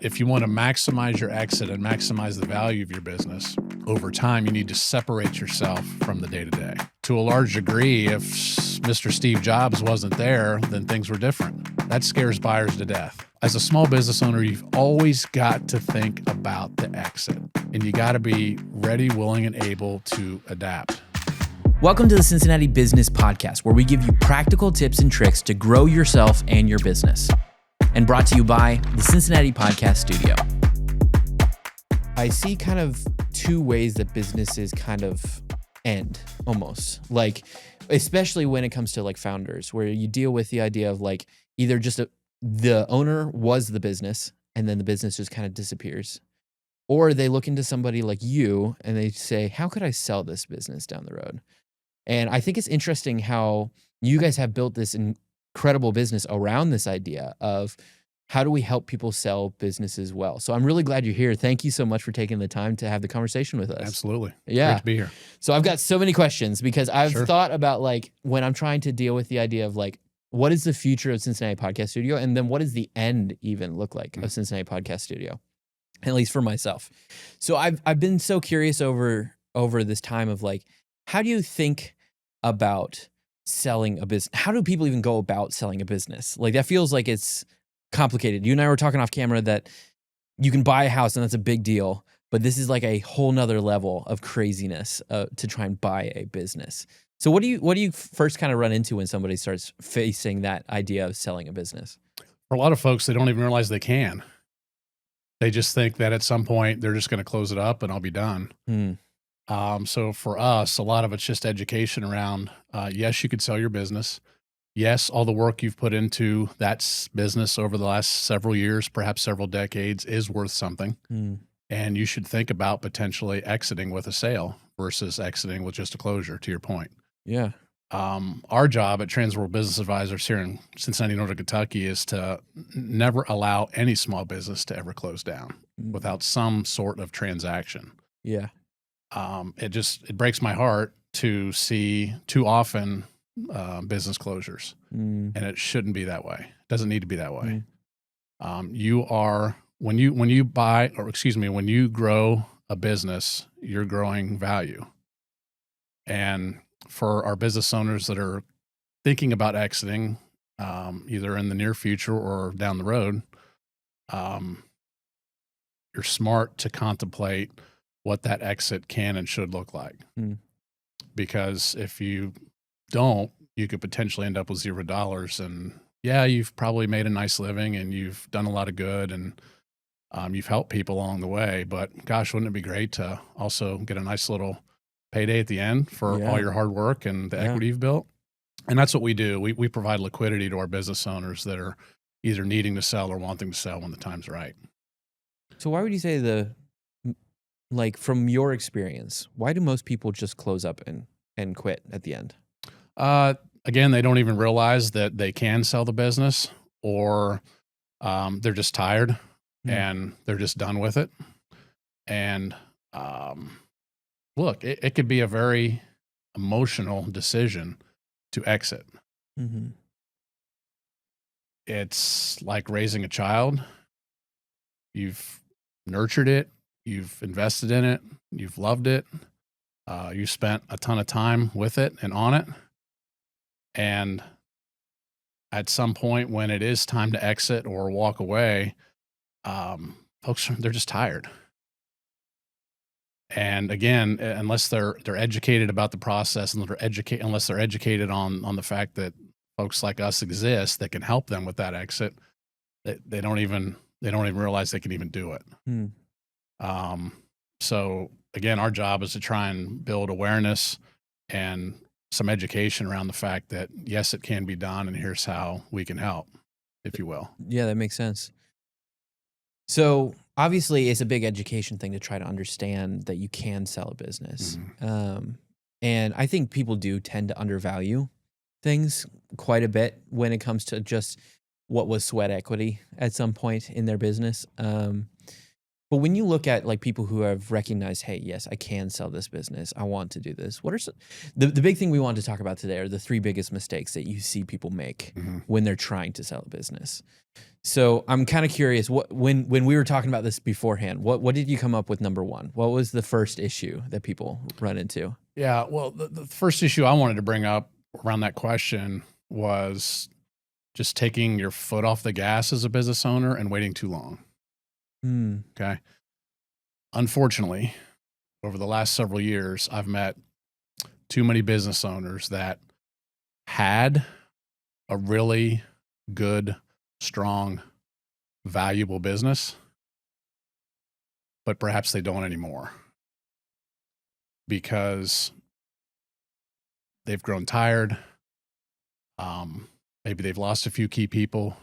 If you want to maximize your exit and maximize the value of your business, over time, you need to separate yourself from the day-to-day. To a large degree, if Mr. Steve Jobs wasn't there, then things were different. That scares buyers to death. As a small business owner, you've always got to think about the exit, and you got to be ready, willing, and able to adapt. Welcome to the Cincinnati Business Podcast, where we give you practical tips and tricks to grow yourself and your business. And brought to you by the Cincinnati Podcast Studio. I see kind of two ways that businesses kind of end almost, like, especially when it comes to like founders, where you deal with the idea of like either just the owner was the business and then the business just kind of disappears, or they look into somebody like you and they say, how could I sell this business down the road? And I think it's interesting how you guys have built this incredible business around this idea of how do we help people sell businesses well. So I'm really glad you're here. Thank you so much for taking the time to have the conversation with us. Absolutely. Yeah. Great to be here. So I've got so many questions because I've thought about like when I'm trying to deal with the idea of like, what is the future of Cincinnati Podcast Studio? And then what does the end even look like of Cincinnati Podcast Studio? At least for myself. So I've been so curious over this time of like, how do you think about selling a business? How do people even go about selling a business? Like that feels like it's complicated. You and I were talking off camera that you can buy a house and that's a big deal, but this is like a whole nother level of craziness to try and buy a business. So what do you first kind of run into when somebody starts facing that idea of selling a business? For a lot of folks, they don't even realize they can. They just think that at some point they're just going to close it up and I'll be done. So for us, a lot of it's just education around, yes, you could sell your business. Yes, all the work you've put into that business over the last several years, perhaps several decades, is worth something. And you should think about potentially exiting with a sale versus exiting with just a closure, to your point. Yeah. Our job at Transworld Business Advisors here in Cincinnati, Northern Kentucky, is to never allow any small business to ever close down without some sort of transaction. Yeah. It breaks my heart to see too often business closures, and it shouldn't be that way. It doesn't need to be that way. When you grow a business, you're growing value. And for our business owners that are thinking about exiting, either in the near future or down the road, you're smart to contemplate what that exit can and should look like. Because if you don't, you could potentially end up with $0. And yeah, you've probably made a nice living and you've done a lot of good and you've helped people along the way. But gosh, wouldn't it be great to also get a nice little payday at the end for all your hard work and the equity you've built? And that's what we do. We provide liquidity to our business owners that are either needing to sell or wanting to sell when the time's right. So why would you say like from your experience, why do most people just close up and quit at the end? Again, they don't even realize that they can sell the business, or they're just tired and they're just done with it. And look, it could be a very emotional decision to exit. It's like raising a child. You've nurtured it. You've invested in it. You've loved it. You spent a ton of time with it and on it. And at some point when it is time to exit or walk away, folks, they're just tired. And again, unless they're educated about the process and unless they're educated on the fact that folks like us exist that can help them with that exit, they don't even realize they can even do it. So again, our job is to try and build awareness and some education around the fact that yes, it can be done, and here's how we can help, if you will. Yeah, that makes sense. So obviously it's a big education thing to try to understand that you can sell a business. And I think people do tend to undervalue things quite a bit when it comes to just what was sweat equity at some point in their business. But But when you look at like people who have recognized, hey, yes, I can sell this business. I want to do this. What are the big thing we want to talk about today are the 3 biggest mistakes that you see people make when they're trying to sell a business. So I'm kind of curious, when we were talking about this beforehand, what did you come up with number 1? What was the first issue that people run into? Yeah, well, the first issue I wanted to bring up around that question was just taking your foot off the gas as a business owner and waiting too long. Okay. Unfortunately, over the last several years, I've met too many business owners that had a really good, strong, valuable business, but perhaps they don't anymore because they've grown tired. Maybe they've lost a few key people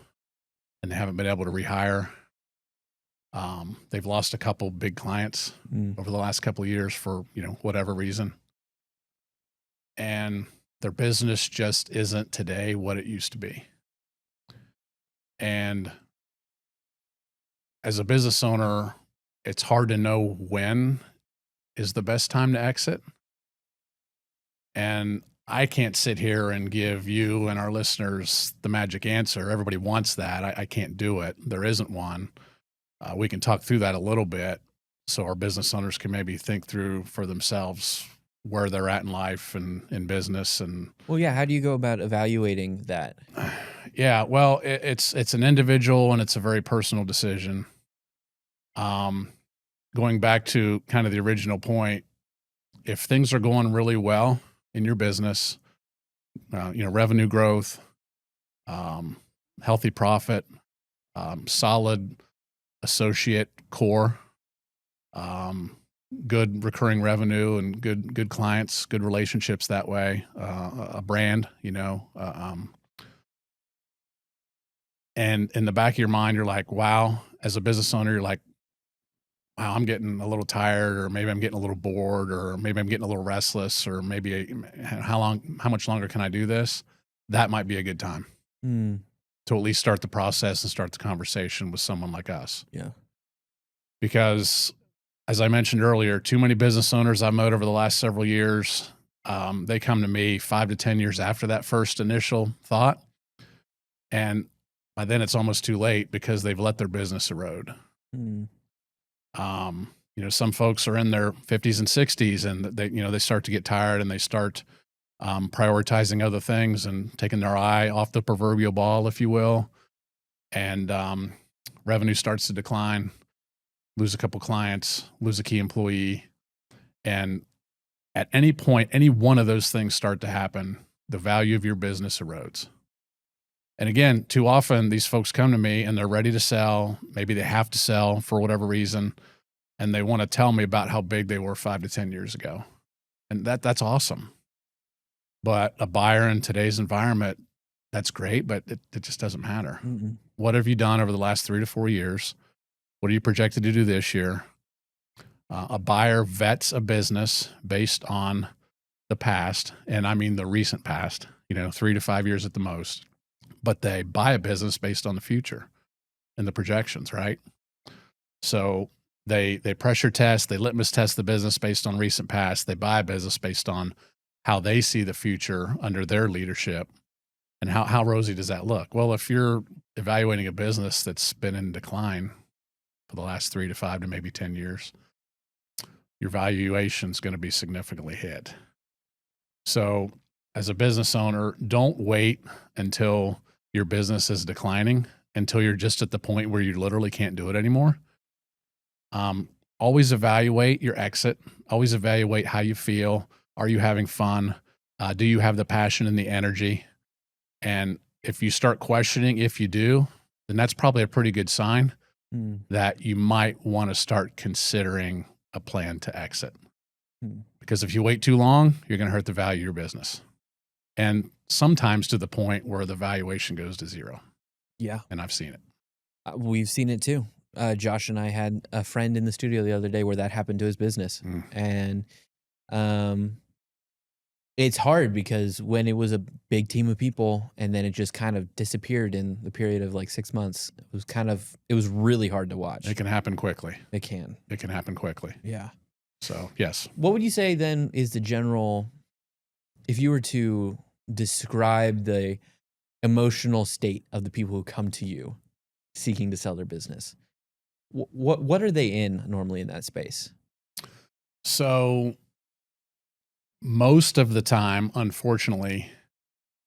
and they haven't been able to rehire. They've lost a couple big clients over the last couple of years for, whatever reason. And their business just isn't today what it used to be. And as a business owner, it's hard to know when is the best time to exit. And I can't sit here and give you and our listeners the magic answer. Everybody wants that. I can't do it. There isn't one. We can talk through that a little bit so our business owners can maybe think through for themselves where they're at in life and in business. And well, yeah, how do you go about evaluating that? Yeah, well, it's an individual and it's a very personal decision. Going back to kind of the original point, if things are going really well in your business, revenue growth, healthy profit, solid associate core, good recurring revenue and good clients, good relationships that way, a brand, and in the back of your mind, you're like, wow, as a business owner, you're like, wow, I'm getting a little tired, or maybe I'm getting a little bored, or maybe I'm getting a little restless, or maybe how much longer can I do this? That might be a good time to at least start the process and start the conversation with someone like us. Yeah. Because as I mentioned earlier, too many business owners I've met over the last several years, they come to me 5 to 10 years after that first initial thought. And by then it's almost too late because they've let their business erode. Some folks are in their 50s and 60s and they start to get tired and they start prioritizing other things and taking their eye off the proverbial ball, if you will. And revenue starts to decline, lose a couple clients, lose a key employee. And at any point, any one of those things start to happen, the value of your business erodes. And again, too often these folks come to me and they're ready to sell. Maybe they have to sell for whatever reason. And they want to tell me about how big they were 5 to 10 years ago. And that's awesome. But a buyer in today's environment, that's great, but it just doesn't matter. What have you done over the last 3 to 4 years? What are you projected to do this year? A buyer vets a business based on the past, and I mean the recent past, 3 to 5 years at the most. But they buy a business based on the future and the projections, right? So they pressure test, they litmus test the business based on recent past. They buy a business based on how they see the future under their leadership. And how rosy does that look? Well, if you're evaluating a business that's been in decline for the last 3 to 5 to maybe 10 years, your valuation is going to be significantly hit. So as a business owner, don't wait until your business is declining, until you're just at the point where you literally can't do it anymore. Always evaluate your exit. Always evaluate how you feel. Are you having fun? Do you have the passion and the energy? And if you start questioning if you do, then that's probably a pretty good sign that you might want to start considering a plan to exit. Because if you wait too long, you're going to hurt the value of your business. And sometimes to the point where the valuation goes to zero. Yeah. And I've seen it. We've seen it too. Josh and I had a friend in the studio the other day where that happened to his business. And It's hard because when it was a big team of people and then it just kind of disappeared in the period of like 6 months, it was really hard to watch. It can happen quickly. It can happen quickly. Yeah. So, yes. What would you say then is the general, if you were to describe the emotional state of the people who come to you seeking to sell their business, what are they in normally in that space? So, most of the time, unfortunately,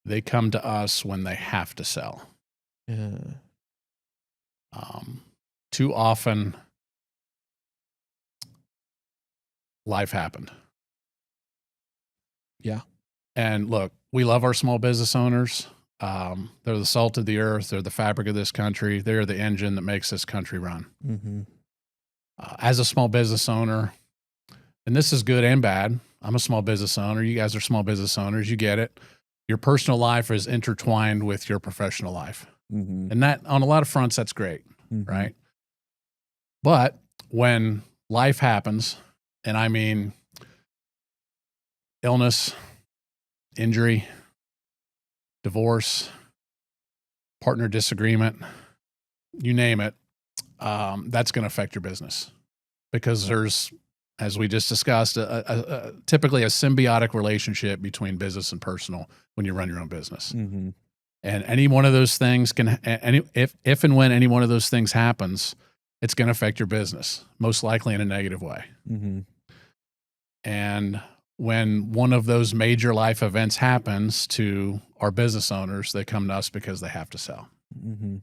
they come to us when they have to sell. Too often, life happened. Yeah. And look, we love our small business owners. They're the salt of the earth. They're the fabric of this country. They're the engine that makes this country run. Mm-hmm. As a small business owner, and this is good and bad. I'm a small business owner. You guys are small business owners. You get it. Your personal life is intertwined with your professional life. Mm-hmm. And that, on a lot of fronts, that's great, Mm-hmm. right? But when life happens, and I mean illness, injury, divorce, partner disagreement, you name it, that's going to affect your business because there's, as we just discussed, typically a symbiotic relationship between business and personal when you run your own business. Mm-hmm. And any one of those things if and when any one of those things happens, it's going to affect your business, most likely in a negative way. Mm-hmm. And when one of those major life events happens to our business owners, they come to us because they have to sell. Mm-hmm.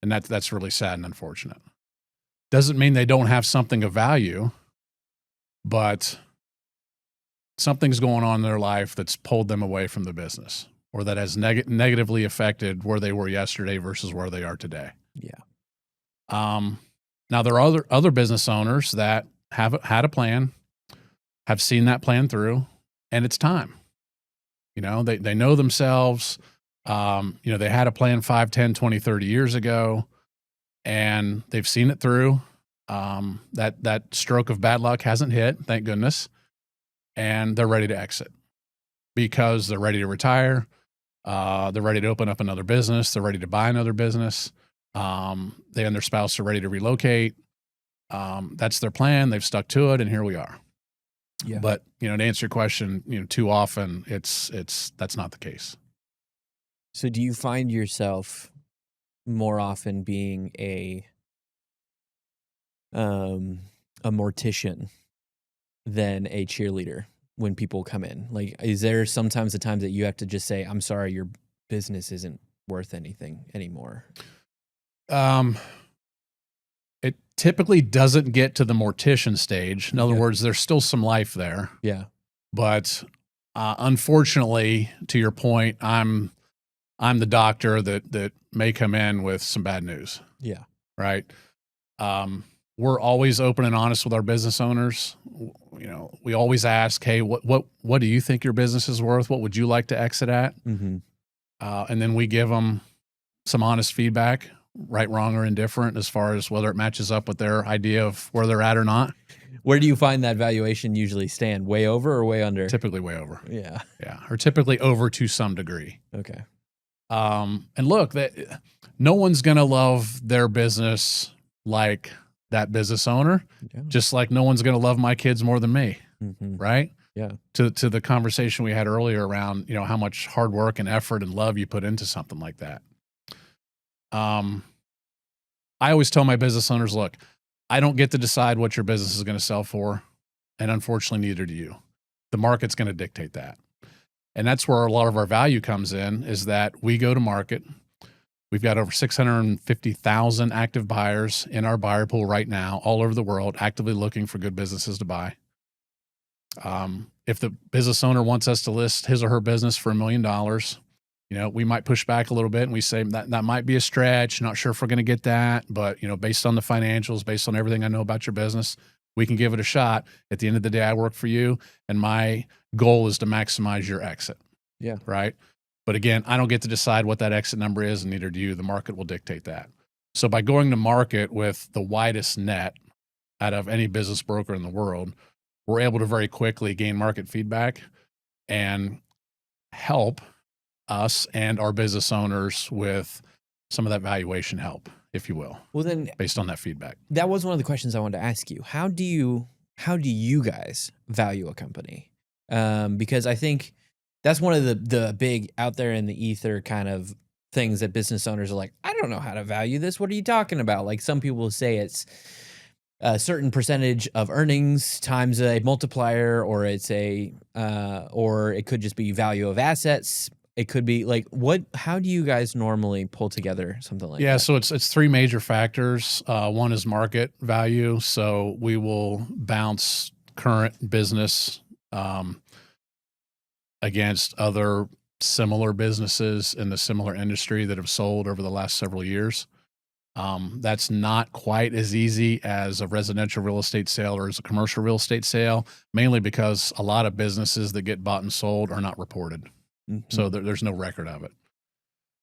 And that's really sad and unfortunate. Doesn't mean they don't have something of value, but something's going on in their life that's pulled them away from the business or that has negatively affected where they were yesterday versus where they are today. Yeah. Now, there are other business owners that have had a plan, have seen that plan through, and it's time. You know, they know themselves. They had a plan 5, 10, 20, 30 years ago, and they've seen it through. That stroke of bad luck hasn't hit, thank goodness, and they're ready to exit because they're ready to retire. They're ready to open up another business. They're ready to buy another business. They and their spouse are ready to relocate. That's their plan. They've stuck to it, and here we are. Yeah. But, to answer your question, too often that's not the case. So do you find yourself more often being a mortician than a cheerleader when people come in? Like, is there sometimes the times that you have to just say, I'm sorry, your business isn't worth anything anymore? It typically doesn't get to the mortician stage. In other words, there's still some life there. Yeah. But unfortunately, to your point, I'm the doctor that may come in with some bad news. Yeah. Right. We're always open and honest with our business owners. We always ask, hey, what do you think your business is worth? What would you like to exit at? Mm-hmm. And then we give them some honest feedback, right, wrong, or indifferent, as far as whether it matches up with their idea of where they're at or not. Where do you find that valuation usually stand? Way over or way under? Typically way over. Yeah. Yeah. Or typically over to some degree. Okay. And look, no one's going to love their business like that business owner, just like no one's going to love my kids more than me. Mm-hmm. Right. Yeah. To the conversation we had earlier around, how much hard work and effort and love you put into something like that. I always tell my business owners, look, I don't get to decide what your business is going to sell for. And unfortunately, neither do you. The market's going to dictate that. And that's where a lot of our value comes in, is that we go to market. We've got over 650,000 active buyers in our buyer pool right now, all over the world, actively looking for good businesses to buy. If the business owner wants us to list his or her business for $1 million, we might push back a little bit and we say that might be a stretch. Not sure if we're going to get that, but based on the financials, based on everything I know about your business, we can give it a shot. At the end of the day, I work for you, and my goal is to maximize your exit. Yeah. Right. But again, I don't get to decide what that exit number is, and neither do you. The market will dictate that. So by going to market with the widest net out of any business broker in the world, we're able to very quickly gain market feedback and help us and our business owners with some of that valuation help, if you will. Well, then, based on that feedback. That was one of the questions I wanted to ask you. How do you guys value a company? Because I think that's one of the big out there in the ether kind of things that business owners are like, I don't know how to value this. What are you talking about? Like some people say it's a certain percentage of earnings times a multiplier, or it's or it could just be value of assets. It could be like how do you guys normally pull together something like that? Yeah, so it's three major factors. One is market value. So we will bounce current business against other similar businesses in the similar industry that have sold over the last several years. That's not quite as easy as a residential real estate sale or as a commercial real estate sale, mainly because a lot of businesses that get bought and sold are not reported. Mm-hmm. So there's no record of it.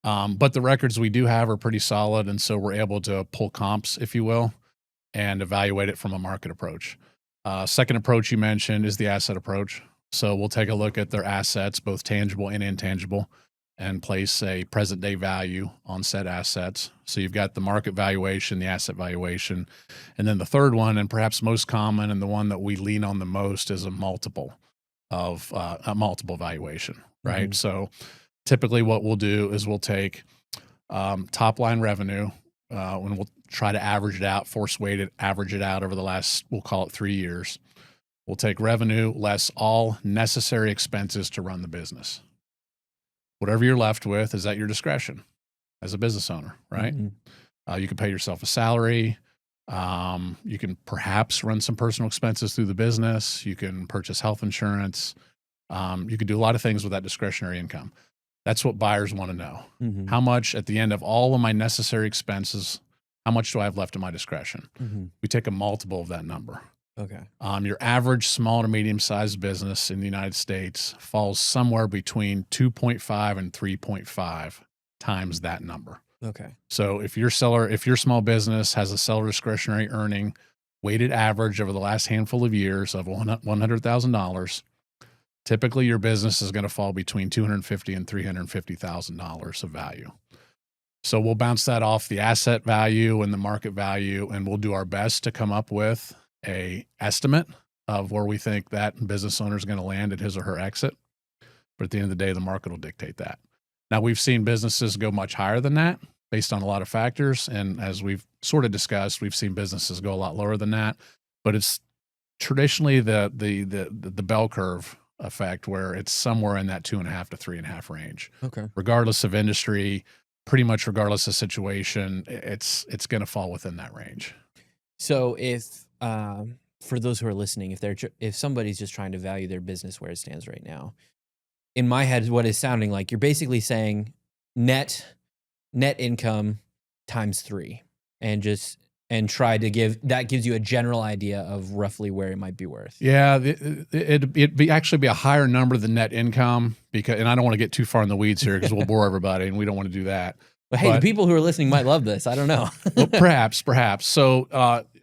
But the records we do have are pretty solid. And so we're able to pull comps, if you will, and evaluate it from a market approach. Second approach you mentioned is the asset approach. So we'll take a look at their assets, both tangible and intangible, and place a present day value on said assets. So you've got the market valuation, the asset valuation. And then the third one, and perhaps most common and the one that we lean on the most, is a multiple valuation, right? Mm-hmm. So typically what we'll do is we'll take top line revenue and we'll try to average it out, force weighted, average it out over the last, we'll call it 3 years. We'll take revenue less all necessary expenses to run the business. Whatever you're left with is at your discretion as a business owner, right? Mm-hmm. You can pay yourself a salary. You can perhaps run some personal expenses through the business. You can purchase health insurance. You can do a lot of things with that discretionary income. That's what buyers want to know. Mm-hmm. How much at the end of all of my necessary expenses, how much do I have left at my discretion? Mm-hmm. We take a multiple of that number. Okay. Your average small to medium-sized business in the United States falls somewhere between 2.5 and 3.5 times that number. Okay. So if your small business has a seller discretionary earning weighted average over the last handful of years of $100,000, typically your business is going to fall between $250,000 and $350,000 of value. So we'll bounce that off the asset value and the market value, and we'll do our best to come up with a estimate of where we think that business owner is going to land at his or her exit. But at the end of the day, the market will dictate that. Now, we've seen businesses go much higher than that based on a lot of factors. And as we've sort of discussed, we've seen businesses go a lot lower than that. But it's traditionally the bell curve effect where it's somewhere in that 2.5 to 3.5 range. Okay. Regardless of industry, pretty much regardless of situation, it's going to fall within that range. So if for those who are listening, if somebody's just trying to value their business where it stands right now, in my head, what is sounding like you're basically saying net income times 3, and try to gives you a general idea of roughly where it might be worth. Yeah, it'd actually be a higher number than net income and I don't want to get too far in the weeds here because we'll bore everybody and we don't want to do that. But hey, the people who are listening might love this. I don't know. Well, perhaps. So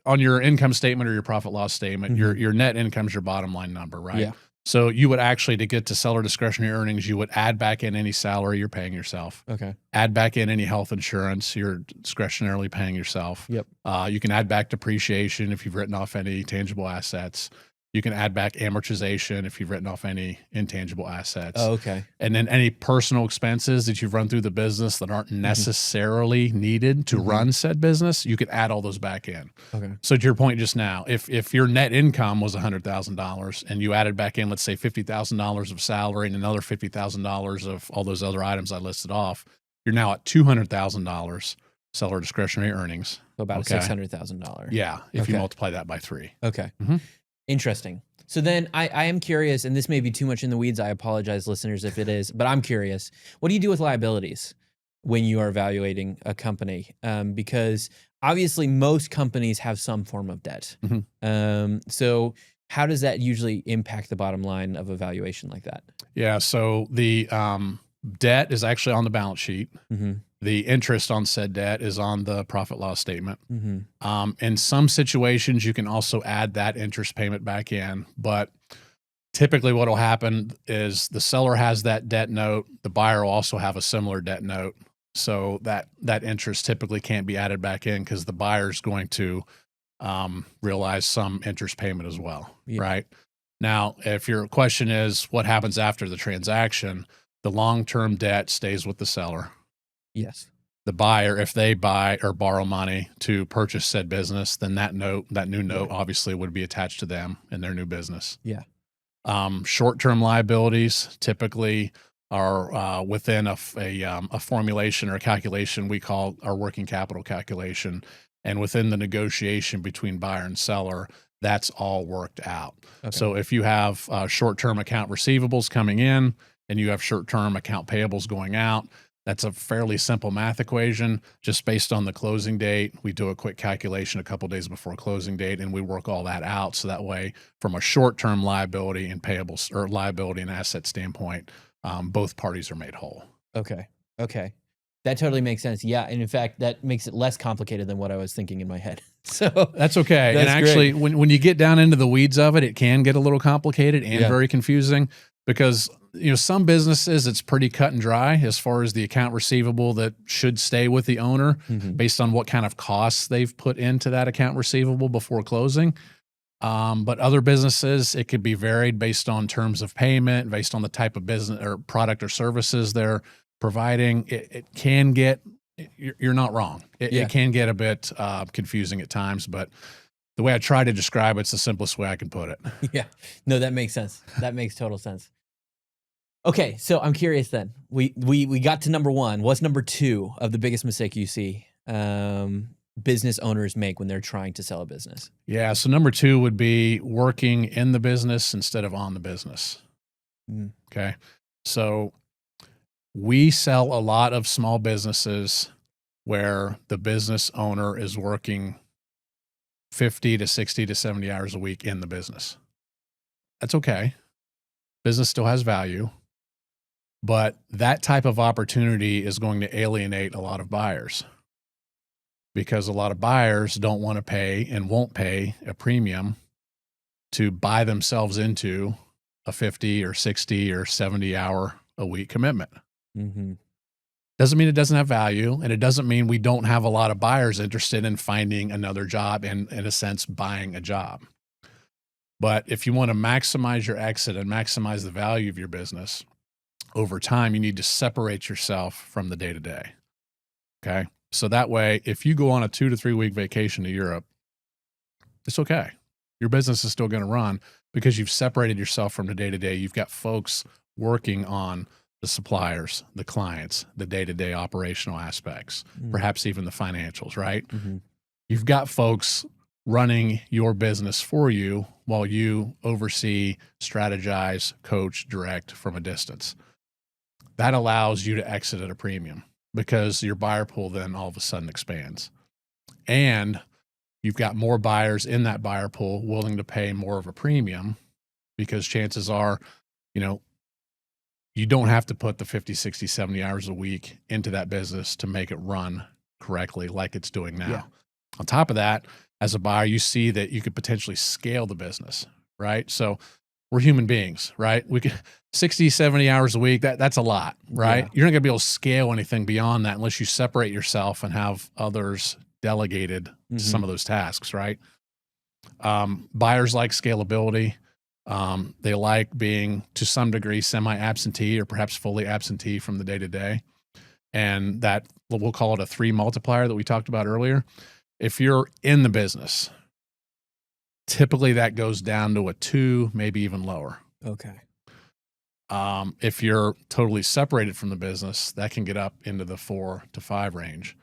on your income statement or your profit loss statement, mm-hmm. your net income is your bottom line number, right? Yeah. So you would actually, to get to seller discretionary earnings, you would add back in any salary you're paying yourself. Okay. Add back in any health insurance you're discretionarily paying yourself. Yep. You can add back depreciation if you've written off any tangible assets. You can add back amortization if you've written off any intangible assets. Oh, okay. And then any personal expenses that you've run through the business that aren't necessarily needed to run said business, you could add all those back in. Okay. So to your point just now, if your net income was $100,000 and you added back in, let's say $50,000 of salary and another $50,000 of all those other items I listed off, you're now at $200,000 seller discretionary earnings. So about $600,000. Yeah, if you multiply that by 3. Okay. Mm-hmm. Interesting. So then I am curious, and this may be too much in the weeds. I apologize, listeners, if it is, but I'm curious. What do you do with liabilities when you are evaluating a company? Because obviously most companies have some form of debt. Mm-hmm. So how does that usually impact the bottom line of a valuation like that? Yeah. So the debt is actually on the balance sheet. Mm-hmm. The interest on said debt is on the profit loss statement. Mm-hmm. In some situations, you can also add that interest payment back in, but typically what will happen is the seller has that debt note. The buyer will also have a similar debt note. So that interest typically can't be added back in because the buyer's going to realize some interest payment as well, right? Now, if your question is what happens after the transaction, the long-term debt stays with the seller. Yes. The buyer, if they buy or borrow money to purchase said business, then that new note obviously would be attached to them in their new business. Yeah. Short-term liabilities typically are within a formulation or a calculation we call our working capital calculation. And within the negotiation between buyer and seller, that's all worked out. Okay. So if you have short-term account receivables coming in and you have short-term account payables going out, that's a fairly simple math equation. Just based on the closing date, we do a quick calculation a couple days before closing date, and we work all that out. So that way, from a short-term liability and payables or liability and asset standpoint, both parties are made whole. Okay. That totally makes sense. Yeah. And in fact, that makes it less complicated than what I was thinking in my head. So that's okay. And actually, when you get down into the weeds of it, it can get a little complicated and very confusing because, some businesses, it's pretty cut and dry as far as the account receivable that should stay with the owner based on what kind of costs they've put into that account receivable before closing. But other businesses, it could be varied based on terms of payment, based on the type of business or product or services they're providing. It can get, you're not wrong. It can get a bit confusing at times, but the way I try to describe it's the simplest way I can put it. Yeah. No, that makes sense. That makes total sense. Okay. So I'm curious then. We got to number one. What's number two of the biggest mistake you see business owners make when they're trying to sell a business? Yeah. So number two would be working in the business instead of on the business. Okay. So we sell a lot of small businesses where the business owner is working 50 to 60 to 70 hours a week in the business. That's okay. Business still has value, but that type of opportunity is going to alienate a lot of buyers because a lot of buyers don't want to pay and won't pay a premium to buy themselves into a 50 or 60 or 70 hour a week commitment. Doesn't mean it doesn't have value, and it doesn't mean we don't have a lot of buyers interested in finding another job and, in a sense, buying a job. But if you want to maximize your exit and maximize the value of your business over time, you need to separate yourself from the day-to-day. Okay? So that way, if you go on a 2 to 3 week vacation to Europe, it's okay. Your business is still going to run because you've separated yourself from the day-to-day. You've got folks working on the suppliers, the clients, the day-to-day operational aspects, perhaps even the financials, right? You've got folks running your business for you while you oversee, strategize, coach, direct from a distance. That allows you to exit at a premium because your buyer pool then all of a sudden expands. And you've got more buyers in that buyer pool willing to pay more of a premium because chances are, you don't have to put the 50, 60, 70 hours a week into that business to make it run correctly like it's doing now. Yeah. On top of that, as a buyer, you see that you could potentially scale the business, right? So we're human beings, right? We could 60, 70 hours a week, that's a lot, right? Yeah. You're not going to be able to scale anything beyond that unless you separate yourself and have others delegated to some of those tasks, right? Buyers like scalability. They like being to some degree semi-absentee or perhaps fully absentee from the day-to-day. And that we'll call it a 3 multiplier that we talked about earlier. If you're in the business, typically that goes down to a 2, maybe even lower. Okay. If you're totally separated from the business, that can get up into the 4 to 5 range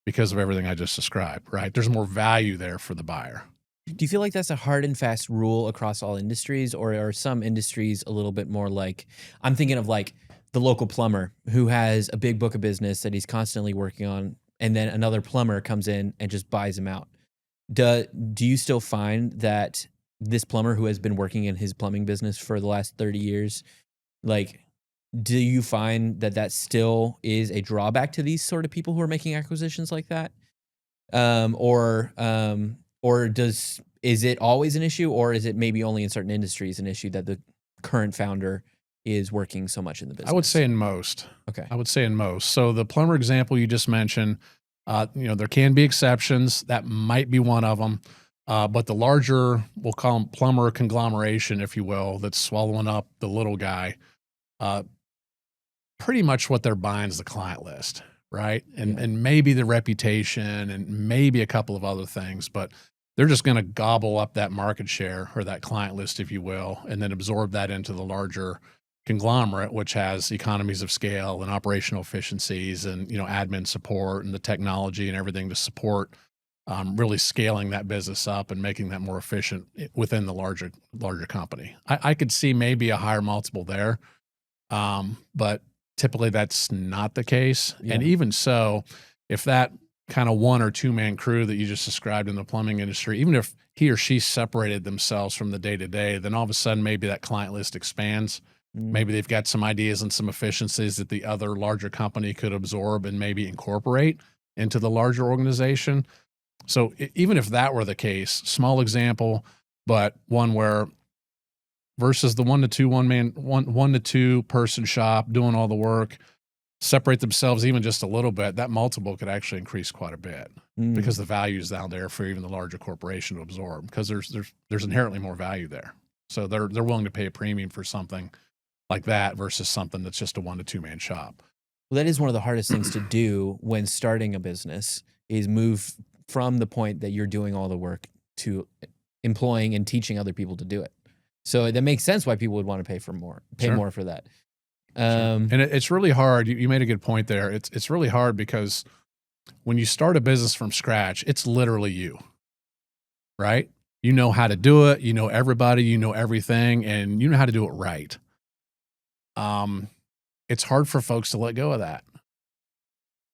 because of everything I just described, right? There's more value there for the buyer. Do you feel like that's a hard and fast rule across all industries, or are some industries a little bit more like, I'm thinking of like the local plumber who has a big book of business that he's constantly working on, and then another plumber comes in and just buys him out. Do you still find that this plumber who has been working in his plumbing business for the last 30 years, like, do you find that still is a drawback to these sort of people who are making acquisitions like that? Or is it always an issue, or is it maybe only in certain industries an issue that the current founder is working so much in the business? I would say in most. Okay. I would say in most. So the plumber example you just mentioned, there can be exceptions. That might be one of them. But the larger, we'll call them plumber conglomeration, if you will, that's swallowing up the little guy, pretty much what they're buying is the client list, right? And maybe the reputation and maybe a couple of other things, but they're just going to gobble up that market share or that client list, if you will, and then absorb that into the larger conglomerate, which has economies of scale and operational efficiencies and, admin support and the technology and everything to support really scaling that business up and making that more efficient within the larger company. I could see maybe a higher multiple there, but typically that's not the case. Yeah. And even so, if that kind of 1 or 2 man crew that you just described in the plumbing industry, even if he or she separated themselves from the day-to-day, then all of a sudden maybe that client list expands. Maybe they've got some ideas and some efficiencies that the other larger company could absorb and maybe incorporate into the larger organization. So even if that were the case, small example, but one where versus the 1 to 2 person shop doing all the work, separate themselves even just a little bit, that multiple could actually increase quite a bit because the value is down there for even the larger corporation to absorb because there's inherently more value there. So they're willing to pay a premium for something like that versus something that's just a 1 to 2 man shop. Well, that is one of the hardest things to do when starting a business is move from the point that you're doing all the work to employing and teaching other people to do it. So that makes sense why people would want to pay more for that. And it's really hard. You made a good point there. It's really hard because when you start a business from scratch, it's literally you, right? You know how to do it. You know everybody, you know everything, and you know how to do it right. It's hard for folks to let go of that.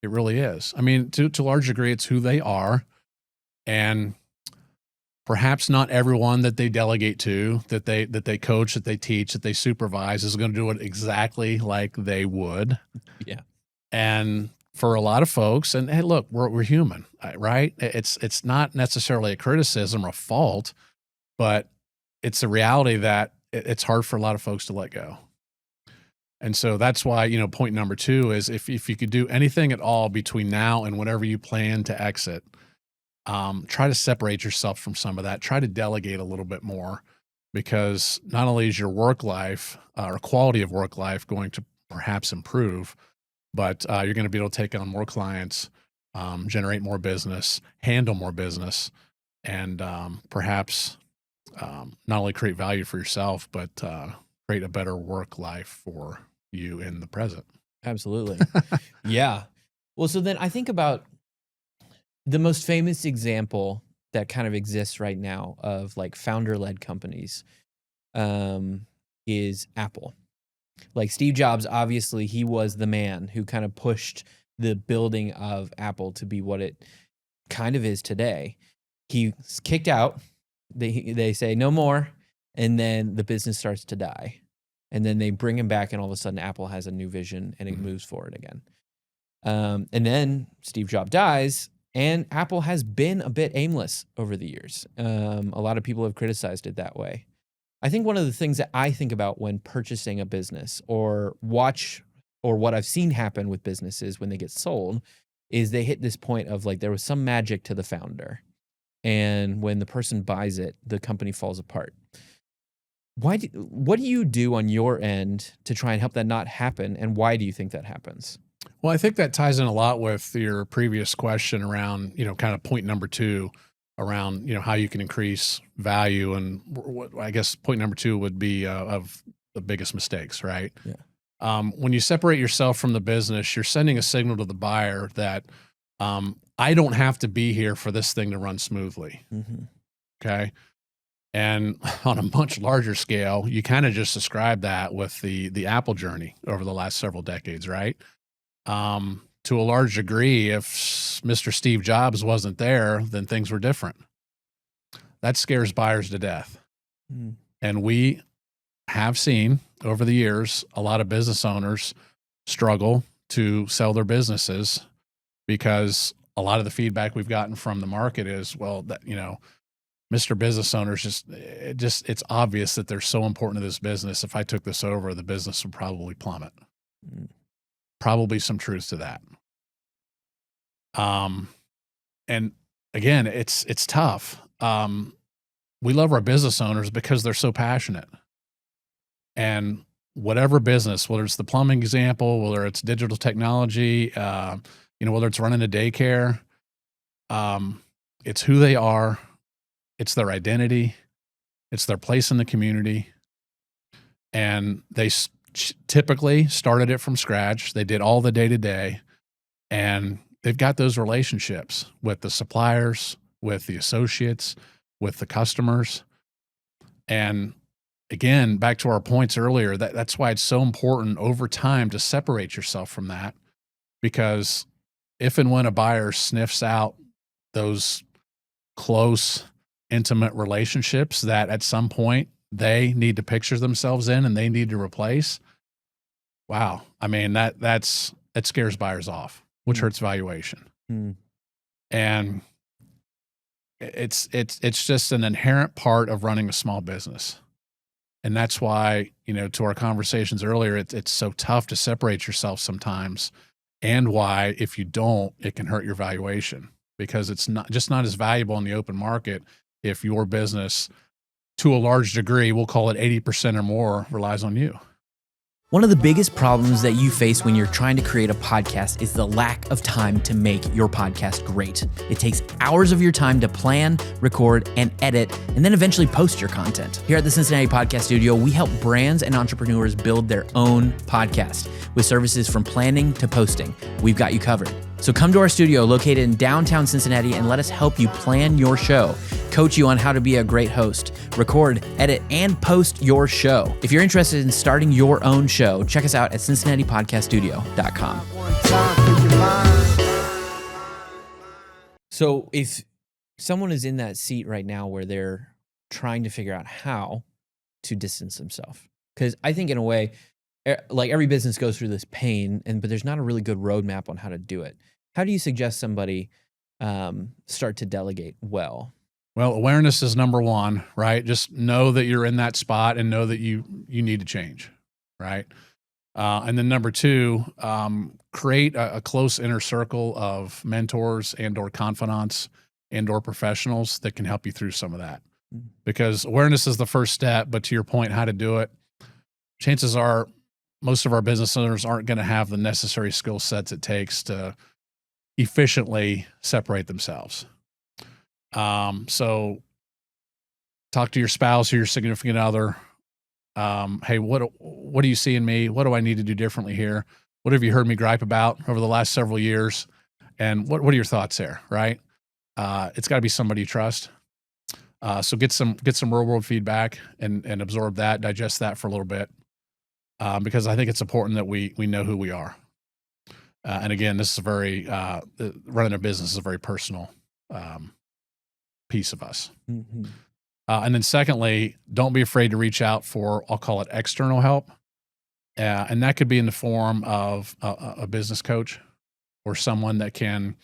It really is. I mean, to a large degree, it's who they are. And perhaps not everyone that they delegate to, that they coach, that they teach, that they supervise is going to do it exactly like they would. Yeah. And for a lot of folks, and hey, look, we're human, right? It's not necessarily a criticism or a fault, but it's a reality that it's hard for a lot of folks to let go. And so that's why, point number 2 is if you could do anything at all between now and whenever you plan to exit, try to separate yourself from some of that. Try to delegate a little bit more because not only is your work life or quality of work life going to perhaps improve, but you're going to be able to take on more clients, generate more business, handle more business, and perhaps not only create value for yourself, but create a better work life for you in the present. Absolutely. Yeah. Well, so then I think about the most famous example that kind of exists right now of like founder-led companies is Apple. Like Steve Jobs, obviously, he was the man who kind of pushed the building of Apple to be what it kind of is today. He's kicked out. They say no more. And then the business starts to die. And then they bring him back and all of a sudden Apple has a new vision and it moves forward again. And then Steve Jobs dies and Apple has been a bit aimless over the years. A lot of people have criticized it that way. I think one of the things that I think about when purchasing a business or what I've seen happen with businesses when they get sold is they hit this point of like there was some magic to the founder. And when the person buys it, the company falls apart. What do you do on your end to try and help that not happen? And why do you think that happens? Well, I think that ties in a lot with your previous question around, kind of point number 2 around, how you can increase value. And what I guess point number 2 would be of the biggest mistakes, right? Yeah. When you separate yourself from the business, you're sending a signal to the buyer that I don't have to be here for this thing to run smoothly. Mm-hmm. Okay. And on a much larger scale, you kind of just described that with the Apple journey over the last several decades, right? To a large degree, if Mr. Steve Jobs wasn't there, then things were different. That scares buyers to death. Mm. And we have seen over the years a lot of business owners struggle to sell their businesses because a lot of the feedback we've gotten from the market is, well, that, Mr. Business Owners it's obvious that they're so important to this business. If I took this over, the business would probably plummet. Probably some truth to that. And again, it's tough. We love our business owners because they're so passionate. And whatever business, whether it's the plumbing example, whether it's digital technology, whether it's running a daycare, it's who they are. It's their identity. It's their place in the community. And they typically started it from scratch. They did all the day-to-day, and they've got those relationships with the suppliers, with the associates, with the customers. And again, back to our points earlier, that's why it's so important over time to separate yourself from that, because if and when a buyer sniffs out those close, intimate relationships that at some point they need to picture themselves in and they need to replace, wow. I mean, that scares buyers off, which hurts valuation. And it's just an inherent part of running a small business. And that's why, to our conversations earlier, it's so tough to separate yourself sometimes, and why, if you don't, it can hurt your valuation, because it's not as valuable in the open market if your business, to a large degree, we'll call it 80% or more, relies on you. One of the biggest problems that you face when you're trying to create a podcast is the lack of time to make your podcast great. It takes hours of your time to plan, record, and edit, and then eventually post your content. Here at the Cincinnati Podcast Studio, we help brands and entrepreneurs build their own podcast with services from planning to posting. We've got you covered. So come to our studio located in downtown Cincinnati and let us help you plan your show, coach you on how to be a great host, record, edit, and post your show. If you're interested in starting your own show, check us out at CincinnatiPodcastStudio.com. So if someone is in that seat right now where they're trying to figure out how to distance themselves, because I think in a way, like every business goes through this pain, but there's not a really good roadmap on how to do it. How do you suggest somebody start to delegate well? Well, awareness is number one, right? Just know that you're in that spot and know that you need to change, right? And then number two, create a close inner circle of mentors and or confidants and or professionals that can help you through some of that. Because awareness is the first step, but to your point, how to do it, chances are most of our business owners aren't going to have the necessary skill sets it takes to efficiently separate themselves. So talk to your spouse or your significant other. Hey, what do you see in me? What do I need to do differently here? What have you heard me gripe about over the last several years? And what are your thoughts there, right? It's got to be somebody you trust. So get some real world feedback and absorb that, digest that for a little bit. Because I think it's important that we know who we are. And again, this is running a business is a very personal piece of us. Mm-hmm. And then secondly, don't be afraid to reach out for, I'll call it external help. And that could be in the form of a business coach or someone that can,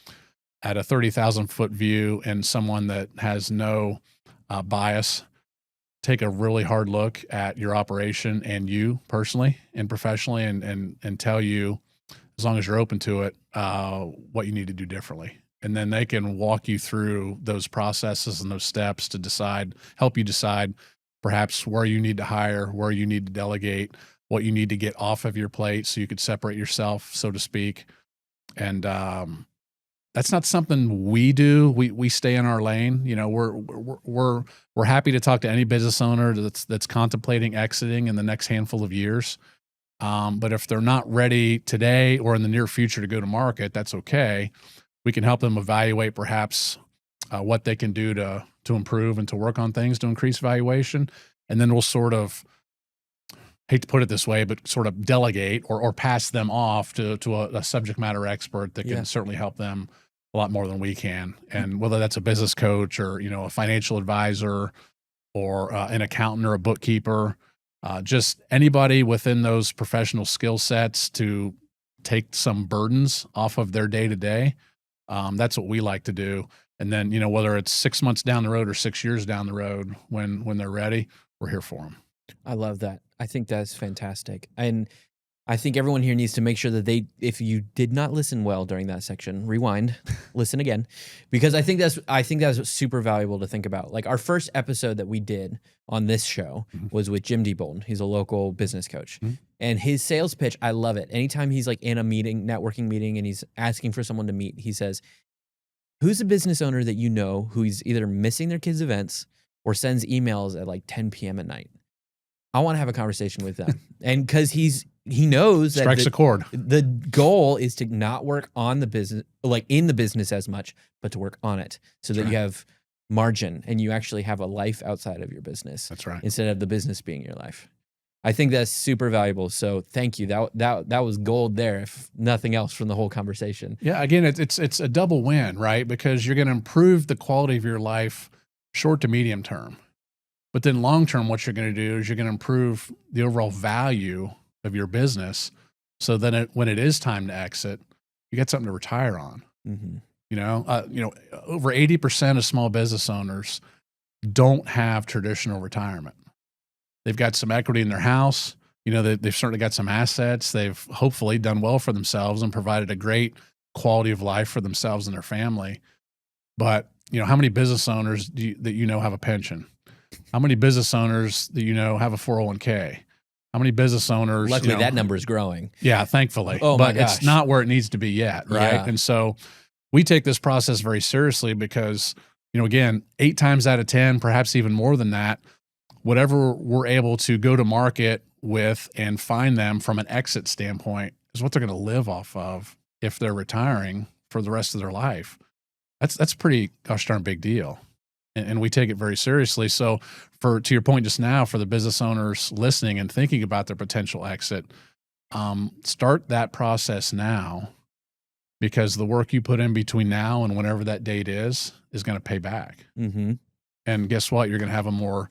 at a 30,000 foot view and someone that has no bias, take a really hard look at your operation and you personally and professionally and tell you, as long as you're open to it, what you need to do differently. And then they can walk you through those processes and those steps to help you decide perhaps where you need to hire, where you need to delegate, what you need to get off of your plate so you could separate yourself, so to speak. And that's not something we do. We stay in our lane. We're happy to talk to any business owner that's contemplating exiting in the next handful of years. But if they're not ready today or in the near future to go to market, that's okay. We can help them evaluate perhaps what they can do to improve and to work on things to increase valuation. And then we'll sort of, hate to put it this way, but sort of delegate or pass them off to a subject matter expert that can certainly help them a lot more than we can. And whether that's a business coach or, a financial advisor or an accountant or a bookkeeper, just anybody within those professional skill sets to take some burdens off of their day-to-day. That's what we like to do. And then, whether it's 6 months down the road or 6 years down the road, when they're ready, we're here for them. I love that. I think that's fantastic. And I think everyone here needs to make sure that if you did not listen well during that section, rewind, listen again, because I think that's super valuable to think about. Like our first episode that we did on this show was with Jim D. Bolton. He's a local business coach, and his sales pitch, I love it. Anytime he's like in a meeting, networking meeting, and he's asking for someone to meet, he says, "Who's a business owner that you know who's either missing their kids' events or sends emails at like 10 p.m. at night? I want to have a conversation with them." And because he knows that strikes a chord. The goal is to not work on the business, like in the business as much, but to work on it so that you have margin and you actually have a life outside of your business. That's right. Instead of the business being your life. I think that's super valuable. So thank you. That was gold there, if nothing else, from the whole conversation. Yeah. Again, it's a double win, right? Because you're going to improve the quality of your life short to medium term. But then long term, what you're going to do is you're going to improve the overall value of your business, so then when it is time to exit, you got something to retire on. Over 80% of small business owners don't have traditional retirement. They've got some equity in their house. They've certainly got some assets. They've hopefully done well for themselves and provided a great quality of life for themselves and their family. But how many business owners that have a pension? How many business owners that have a 401k? How many business owners? Luckily, that number is growing. Yeah, thankfully. Oh my gosh. It's not where it needs to be yet, right? Yeah. And so we take this process very seriously because, again, 8 times out of 10, perhaps even more than that, whatever we're able to go to market with and find them from an exit standpoint is what they're going to live off of if they're retiring for the rest of their life. That's pretty gosh darn big deal. And we take it very seriously. So to your point just now, for the business owners listening and thinking about their potential exit, start that process now, because the work you put in between now and whenever that date is going to pay back. Mm-hmm. And guess what? You're going to have a more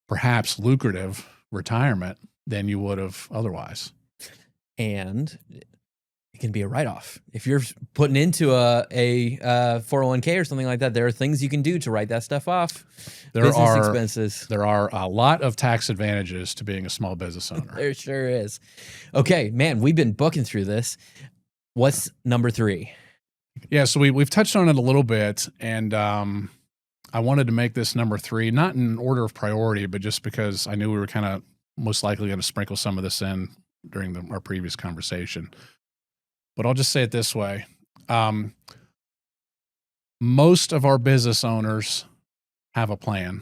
perhaps lucrative retirement than you would have otherwise. And it can be a write-off. If you're putting into a 401k or something like that, there are things you can do to write that stuff off. Business expenses. There are a lot of tax advantages to being a small business owner. There sure is. Okay, man, we've been booking through this. What's number 3? Yeah, so we've touched on it a little bit, and I wanted to make this number 3, not in order of priority, but just because I knew we were kind of most likely going to sprinkle some of this in during our previous conversation. But I'll just say it this way. Most of our business owners have a plan.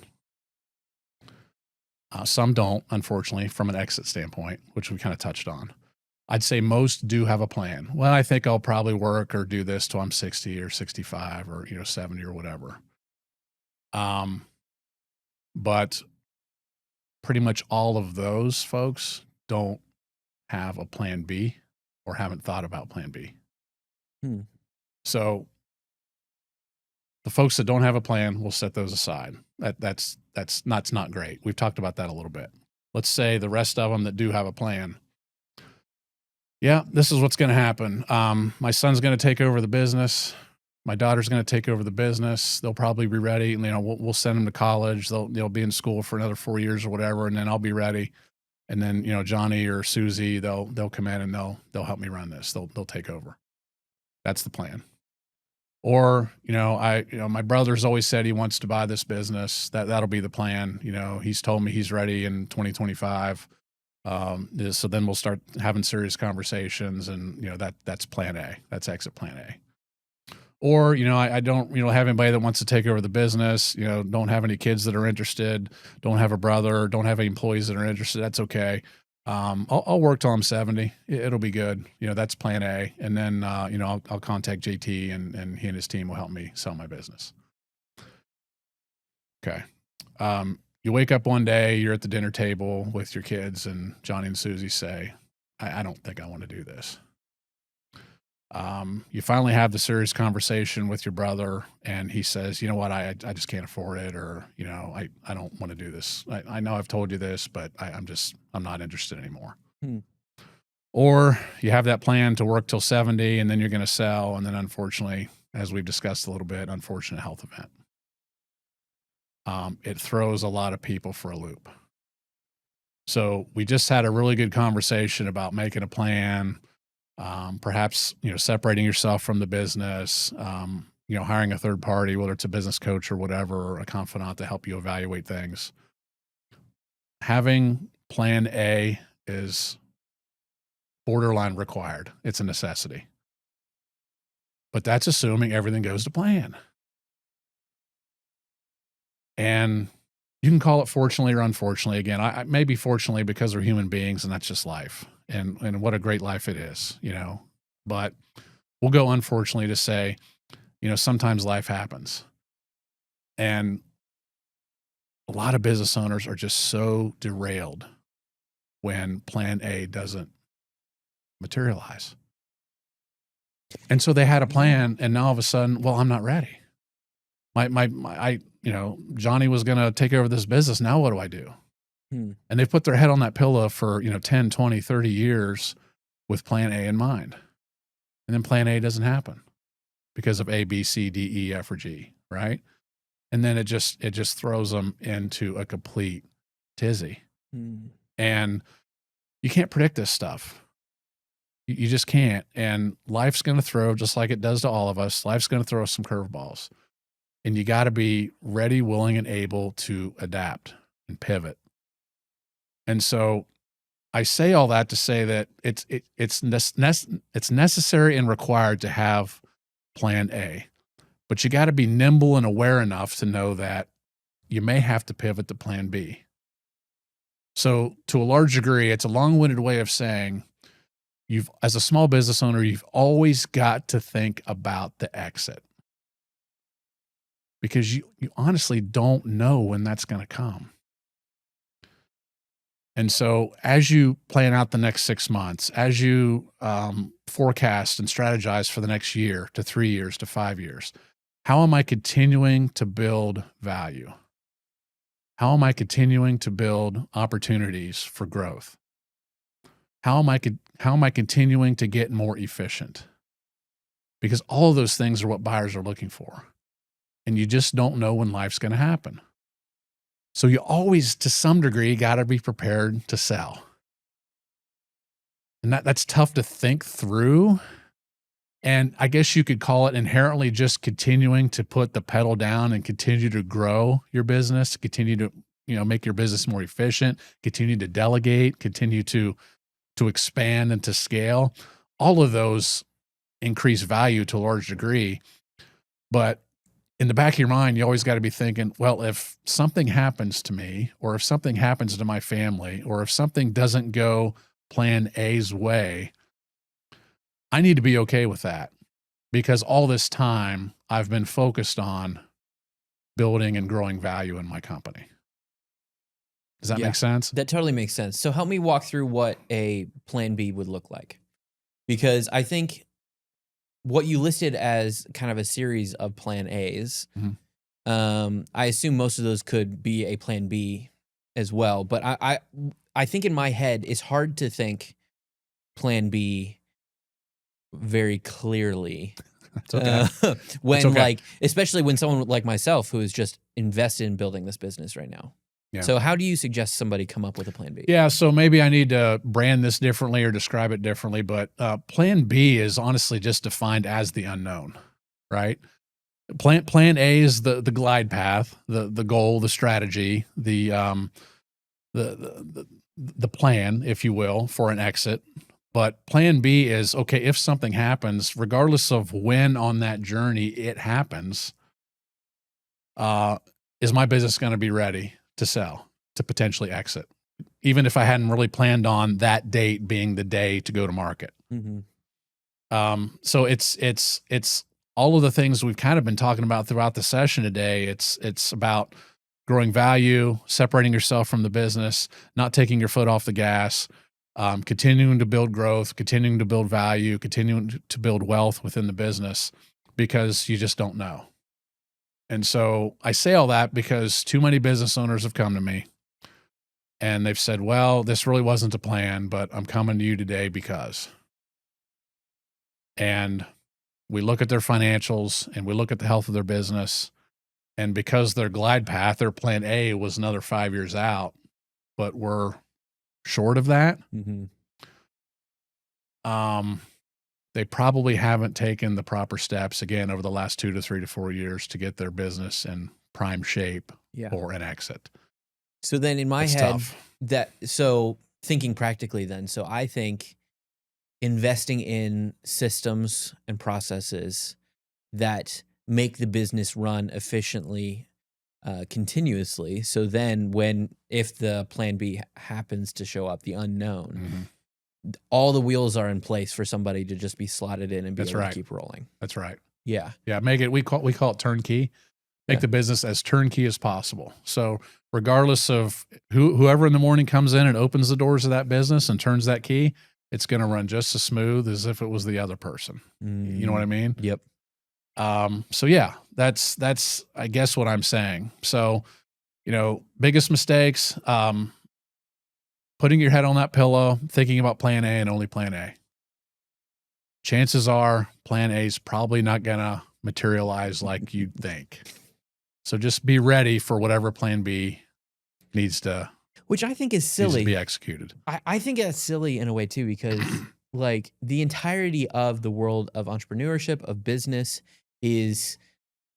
Some don't, unfortunately, from an exit standpoint, which we kind of touched on. I'd say most do have a plan. Well, I think I'll probably work or do this till I'm 60 or 65 or 70 or whatever. But pretty much all of those folks don't have a plan B or haven't thought about plan B. So the folks that don't have a plan, we'll set those aside. That's not great. We've talked about that a little bit. Let's say the rest of them that do have a plan. Yeah, this is what's going to happen. My son's going to take over the business. My daughter's going to take over the business. They'll probably be ready. We'll send them to college. They'll be in school for another 4 years or whatever, and then I'll be ready. And then Johnny or Susie, they'll come in and they'll help me run this. They'll take over. That's the plan. Or my brother's always said he wants to buy this business. That'll be the plan. He's told me he's ready in 2025. So then we'll start having serious conversations, and that's plan A. That's exit plan A. Or, I don't, have anybody that wants to take over the business, don't have any kids that are interested, don't have a brother, don't have any employees that are interested. That's okay. I'll work till I'm 70. It'll be good. That's plan A. And then, I'll contact JT and he and his team will help me sell my business. Okay. You wake up one day, you're at the dinner table with your kids, and Johnny and Susie say, I don't think I want to do this. You finally have the serious conversation with your brother, and he says, you know what, I just can't afford it, or, I don't want to do this. I know I've told you this, but I'm not interested anymore. Or you have that plan to work till 70, and then you're going to sell, and then unfortunately as we've discussed a little bit, unfortunate health event. It throws a lot of people for a loop. So we just had a really good conversation about making a plan, perhaps, separating yourself from the business, hiring a third party, whether it's a business coach or whatever, or a confidant to help you evaluate things. Having plan A is borderline required. It's a necessity. But that's assuming everything goes to plan. And you can call it fortunately or unfortunately. Again, I maybe fortunately because we're human beings and that's just life. And what a great life it is, But we'll go unfortunately to say, sometimes life happens. And a lot of business owners are just so derailed when plan A doesn't materialize. And so they had a plan and now all of a sudden, well, I'm not ready. Johnny was going to take over this business. Now what do I do? And they've put their head on that pillow for, 10, 20, 30 years with plan A in mind. And then plan A doesn't happen because of A, B, C, D, E, F, or G, right? And then it just throws them into a complete tizzy. And you can't predict this stuff. You just can't. And life's going to throw, just like it does to all of us, life's going to throw us some curveballs. And you got to be ready, willing, and able to adapt and pivot. And so I say all that to say that it's necessary and required to have plan A, but you got to be nimble and aware enough to know that you may have to pivot to plan B. So to a large degree, it's a long-winded way of saying as a small business owner, you've always got to think about the exit because you honestly don't know when that's going to come. And so as you plan out the next 6 months, as you forecast and strategize for the next year to 3 years to 5 years, how am I continuing to build value? How am I continuing to build opportunities for growth? How am I continuing to get more efficient? Because all of those things are what buyers are looking for. And you just don't know when life's going to happen. So you always, to some degree, got to be prepared to sell. And that's tough to think through. And I guess you could call it inherently just continuing to put the pedal down and continue to grow your business, continue to, make your business more efficient, continue to delegate, continue to expand and to scale. All of those increase value to a large degree. But in the back of your mind, you always got to be thinking, well, if something happens to me, or if something happens to my family, or if something doesn't go plan A's way, I need to be okay with that because all this time I've been focused on building and growing value in my company. Does that make sense? That totally makes sense. So help me walk through what a plan B would look like, because I think what you listed as kind of a series of plan A's, I assume most of those could be a plan B as well. But I think in my head, it's hard to think plan B very clearly. It's okay. Especially when someone like myself who is just invested in building this business right now. Yeah. So how do you suggest somebody come up with a plan B? Yeah, so maybe I need to brand this differently or describe it differently, but plan B is honestly just defined as the unknown, right? Plan A is the glide path, the goal, the strategy, the plan, if you will, for an exit. But plan B is, okay, if something happens, regardless of when on that journey it happens, is my business going to be ready to sell, to potentially exit, even if I hadn't really planned on that date being the day to go to market. So it's all of the things we've kind of been talking about throughout the session today. It's about growing value, separating yourself from the business, not taking your foot off the gas, continuing to build growth, continuing to build value, continuing to build wealth within the business because you just don't know. And so I say all that because too many business owners have come to me and they've said, well, this really wasn't a plan, but I'm coming to you today because. And we look at their financials and we look at the health of their business. And because their glide path, their plan A was another 5 years out, but we're short of that. Mm-hmm. They probably haven't taken the proper steps again over the last 2 to 3 to 4 years to get their business in prime shape for an exit. So then in my It's head, tough. so thinking practically then, so I think investing in systems and processes that make the business run efficiently, continuously. So then if the plan B happens to show up, the unknown, all the wheels are in place for somebody to just be slotted in and be able to keep rolling. That's right. Yeah. Yeah. Make it, we call it turnkey. Make the business as turnkey as possible. So regardless of whoever in the morning comes in and opens the doors of that business and turns that key, it's going to run just as smooth as if it was the other person. You know what I mean? Yep. So yeah, that's I guess what I'm saying. So, biggest mistakes, putting your head on that pillow, thinking about plan A and only plan A. Chances are plan A is probably not going to materialize like you'd think. So just be ready for whatever plan B needs to, which I think is silly, to be executed. I think that's silly in a way too, because like the entirety of the world of entrepreneurship, of business, is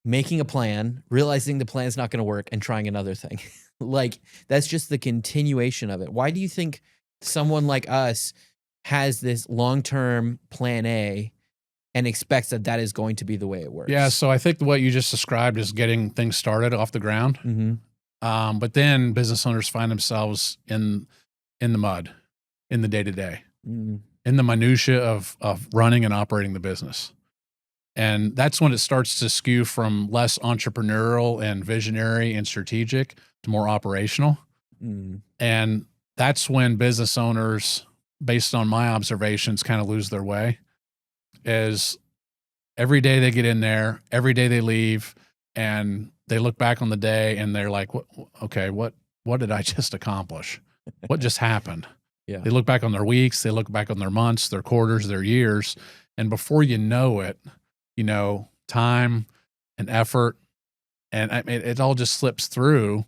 making a plan, realizing the plan's not going to work, and trying another thing. Like that's just the continuation of it. Why do you think someone like us has this long-term plan A and expects that is going to be the way it works? Yeah, so I think what you just described is getting things started off the ground. Mm-hmm. But then business owners find themselves in the mud, in the day-to-day, in the minutia of running and operating the business. And that's when it starts to skew from less entrepreneurial and visionary and strategic to more operational. And that's when business owners, based on my observations, kind of lose their way. Is every day they get in there, every day they leave, and they look back on the day and they're like, what did I just accomplish? What just happened? Yeah. They look back on their weeks, they look back on their months, their quarters, their years. And before you know it, time and effort, and it all just slips through,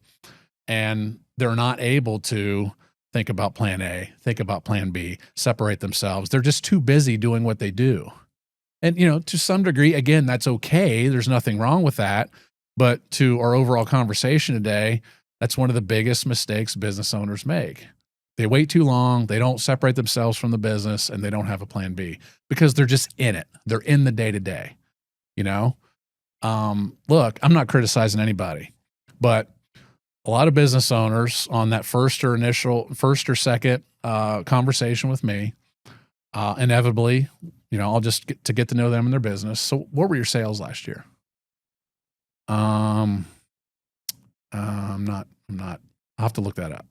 and they're not able to think about plan A, think about plan B, separate themselves. They're just too busy doing what they do. And, to some degree, again, that's okay. There's nothing wrong with that. But to our overall conversation today, that's one of the biggest mistakes business owners make. They wait too long. They don't separate themselves from the business, and they don't have a plan B because they're just in it. They're in the day-to-day, Look, I'm not criticizing anybody, but a lot of business owners on that first or second conversation with me, inevitably, I'll just get to know them and their business. So what were your sales last year? I'm not, I'll have to look that up.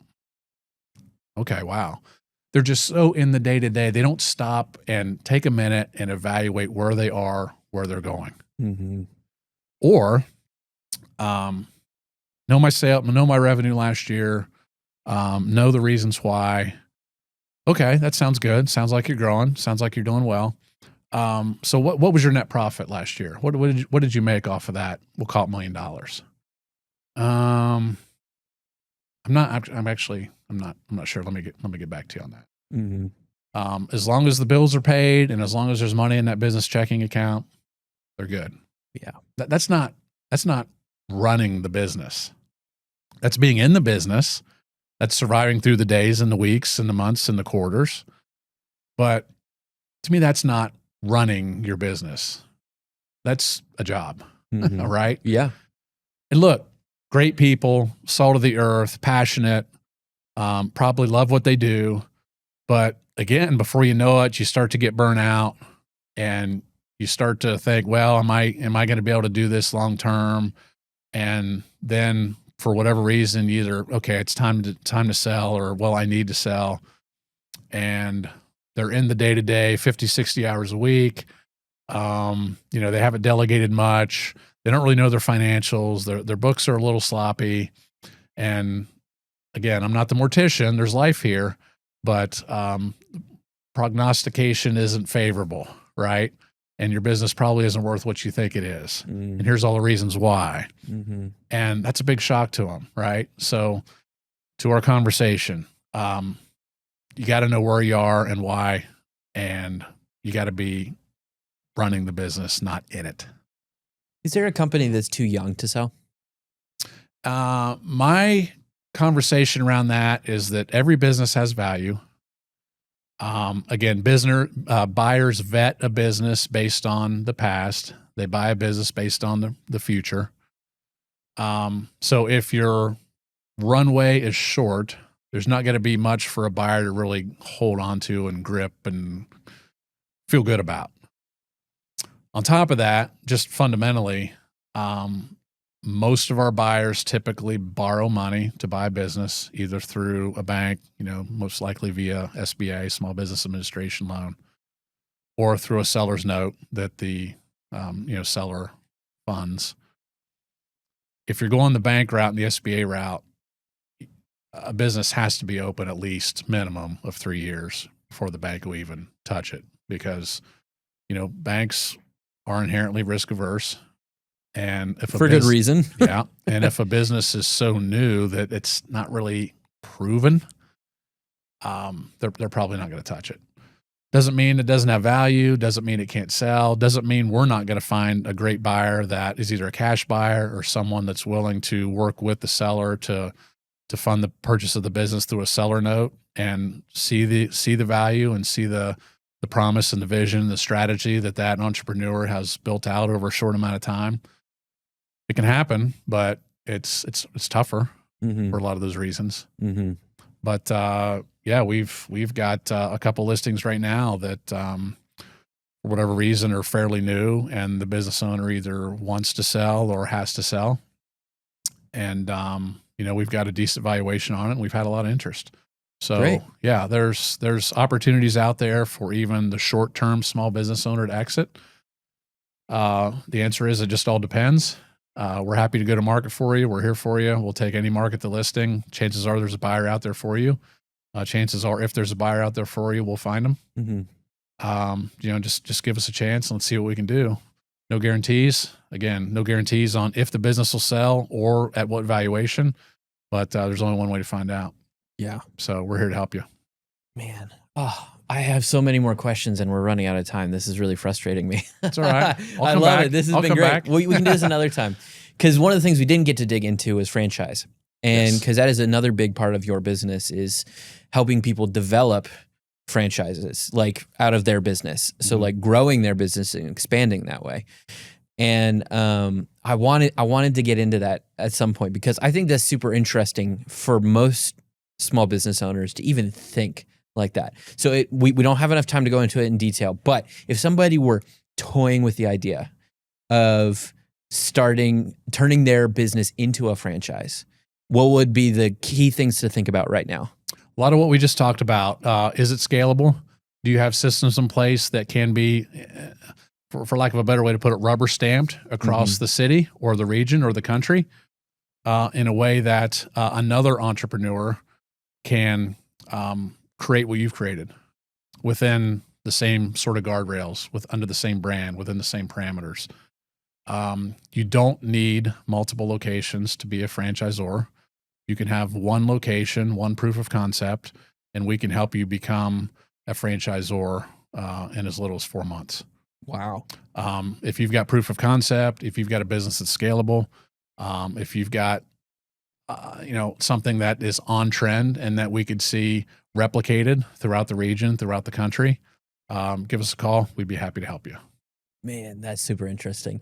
Okay. Wow. They're just so in the day to day. They don't stop and take a minute and evaluate where they are, where they're going. Mm-hmm. Or, know my revenue last year, know the reasons why. Okay. That sounds good. Sounds like you're growing. Sounds like you're doing well. So what was your net profit last year? What did you make off of that? We'll call it $1 million. I'm not sure. Let me get back to you on that. Mm-hmm. As long as the bills are paid and as long as there's money in that business checking account, they're good. Yeah. That's not running the business. That's being in the business. That's surviving through the days and the weeks and the months and the quarters. But to me, that's not running your business. That's a job. Mm-hmm. All right. Yeah. And look, great people, salt of the earth, passionate, probably love what they do. But again, before you know it, you start to get burnt out and you start to think, well, am I going to be able to do this long term? And then for whatever reason, either, okay, it's time to sell, or, well, I need to sell. And they're in the day-to-day 50, 60 hours a week. They haven't delegated much. They don't really know their financials. Their books are a little sloppy. And again, I'm not the mortician. There's life here, but prognostication isn't favorable, right? and your business probably isn't worth what you think it is. And here's all the reasons why. And that's a big shock to them, right? So to our conversation, you got to know where you are and why, and you got to be running the business, not in it. Is there a company that's too young to sell? My conversation around that is that every business has value. Again, buyers vet a business based on the past. They buy a business based on the future. So if your runway is short, there's not going to be much for a buyer to really hold on to and grip and feel good about. On top of that, just fundamentally, most of our buyers typically borrow money to buy a business, either through a bank, most likely via SBA, Small Business Administration loan, or through a seller's note that the seller funds. If you're going the bank route and the SBA route, a business has to be open at least minimum of 3 years before the bank will even touch it, because banks are inherently risk averse. And if for good reason. Yeah. And if a business is so new that it's not really proven, they're probably not going to touch it. Doesn't mean it doesn't have value. Doesn't mean it can't sell. Doesn't mean we're not going to find a great buyer that is either a cash buyer or someone that's willing to work with the seller to fund the purchase of the business through a seller note and see the value and see the promise and the vision, the strategy that entrepreneur has built out over a short amount of time. It can happen, but it's tougher for a lot of those reasons. But we've got a couple listings right now that for whatever reason are fairly new, and the business owner either wants to sell or has to sell. And we've got a decent valuation on it, and we've had a lot of interest. So great. Yeah, there's opportunities out there for even the short-term small business owner to exit. The answer is it just all depends. We're happy to go to market for you. We're here for you. We'll take any market the listing. Chances are there's a buyer out there for you. Chances are if there's a buyer out there for you, we'll find them. Just give us a chance and let's see what we can do. No guarantees. Again, no guarantees on if the business will sell or at what valuation, but there's only one way to find out. Yeah. So we're here to help you. Man. Oh, I have so many more questions and we're running out of time. This is really frustrating me. It's all right. I love it. This has been great. We can do this another time. Because one of the things we didn't get to dig into is franchise. And because that is another big part of your business is helping people develop franchises like out of their business. So like growing their business and expanding that way. And I wanted to get into that at some point because I think that's super interesting for most small business owners to even think like that. So we don't have enough time to go into it in detail, but if somebody were toying with the idea of turning their business into a franchise, what would be the key things to think about right now? A lot of what we just talked about. Is it scalable? Do you have systems in place that can be, for lack of a better way to put it, rubber stamped across the city or the region or the country in a way that another entrepreneur can create what you've created within the same sort of guardrails, under the same brand, within the same parameters? You don't need multiple locations to be a franchisor. You can have one location, one proof of concept, and we can help you become a franchisor in as little as 4 months. Wow. If you've got proof of concept, if you've got a business that's scalable, if you've got something that is on trend and that we could see replicated throughout the region, throughout the country, give us a call. We'd be happy to help you. Man, that's super interesting.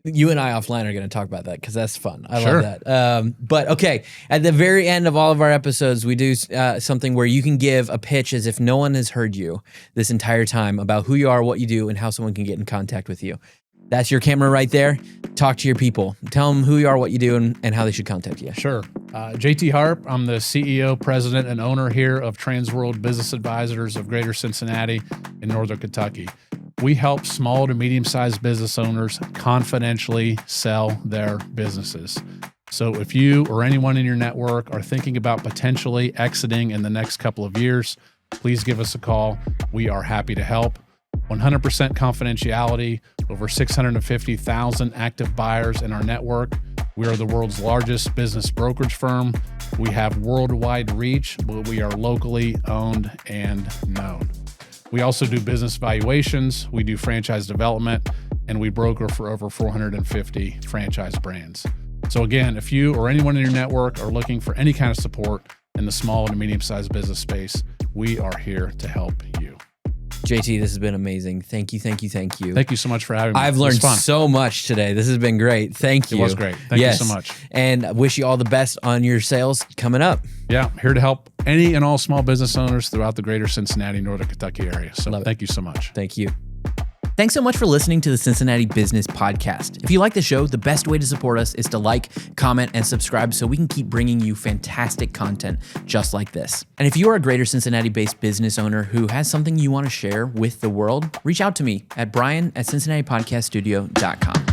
You and I offline are going to talk about that because that's fun. I love that. But okay, at the very end of all of our episodes, we do something where you can give a pitch as if no one has heard you this entire time about who you are, what you do, and how someone can get in contact with you. That's your camera right there. Talk to your people. Tell them who you are, what you do, and how they should contact you. Sure. JT Harp. I'm the CEO, president, and owner here of Transworld Business Advisors of Greater Cincinnati in Northern Kentucky. We help small to medium-sized business owners confidentially sell their businesses. So if you or anyone in your network are thinking about potentially exiting in the next couple of years, please give us a call. We are happy to help. 100% confidentiality, over 650,000 active buyers in our network. We are the world's largest business brokerage firm. We have worldwide reach, but we are locally owned and known. We also do business valuations, we do franchise development, and we broker for over 450 franchise brands. So again, if you or anyone in your network are looking for any kind of support in the small and medium-sized business space, we are here to help you. JT, this has been amazing. Thank you, thank you, thank you. Thank you so much for having me. I've learned so much today. This has been great. Thank you. It was great. Thank you so much. And I wish you all the best on your sales coming up. Yeah, here to help any and all small business owners throughout the greater Cincinnati, Northern Kentucky area. So thank you so much. Thank you. Thanks so much for listening to the Cincinnati Business Podcast. If you like the show, the best way to support us is to like, comment, and subscribe so we can keep bringing you fantastic content just like this. And if you are a greater Cincinnati-based business owner who has something you want to share with the world, reach out to me at brian@cincinnatipodcaststudio.com.